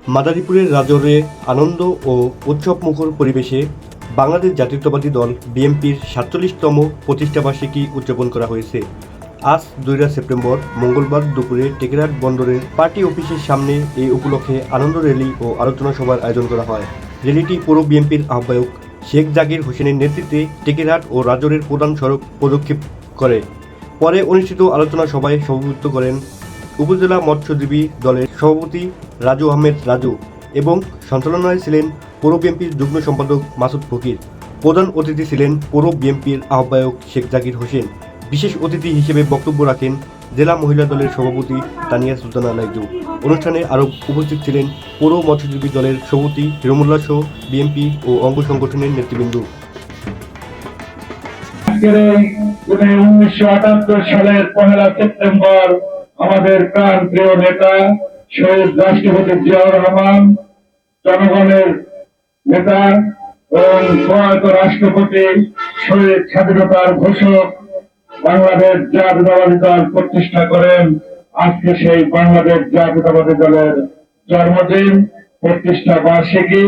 মাদারীপুরের রাজৌরে আনন্দ ও উৎসবমুখর পরিবেশে বাংলাদেশ জাতীয়তাবাদী দল বিএনপির ৪৭তম প্রতিষ্ঠাবার্ষিকী উদযাপন করা হয়েছে। আজ ২ সেপ্টেম্বর মঙ্গলবার দুপুরে টেকেরহাট বন্দরের পার্টি অফিসের সামনে এই উপলক্ষে আনন্দ র্যালি ও আলোচনা সভার আয়োজন করা হয়। র্যালিটি পৌর বিএনপির আহ্বায়ক শেখ জাকির হোসেনের নেতৃত্বে টেকেরহাট ও রাজৌরের প্রধান সড়ক প্রদক্ষিণ করে। পরে অনুষ্ঠিত আলোচনা সভায় সভাপতিত্ব করেন উপজেলা মৎস্যজীবী দলের সভাপতি রাজু আহমেদ রাজু এবং সঞ্চালনায় ছিলেন পৌর বিএনপির যুগ্ম সম্পাদক মাসুদ ফকির। প্রধান অতিথি ছিলেন পৌর বিএনপির আহ্বায়ক শেখ জাকির হোসেন। বিশেষ অতিথি হিসেবে বক্তব্য রাখেন জেলা মহিলা দলের সভাপতি তানিয়া সুলতানা লাইজু। অনুষ্ঠানে আরও উপস্থিত ছিলেন পৌর মৎস্যজীবী দলের সভাপতি হিরমুল্লাহ সহ বিএনপি ও অঙ্গ সংগঠনের নেতৃবৃন্দ। 1978 সালের 1 সেপ্টেম্বর আমাদের প্রাণপ্রিয় নেতা শহীদ রাষ্ট্রপতি জিয়াউর রহমান, জনগণের নেতা এবং প্রয়াত রাষ্ট্রপতি শহীদ স্বাধীনতার ঘোষক বাংলাদেশ জাতীয়তাবাদী দল প্রতিষ্ঠা করেন। আজকে সেই বাংলাদেশ জাতীয়তাবাদী দলের জন্মদিন, প্রতিষ্ঠা বার্ষিকী।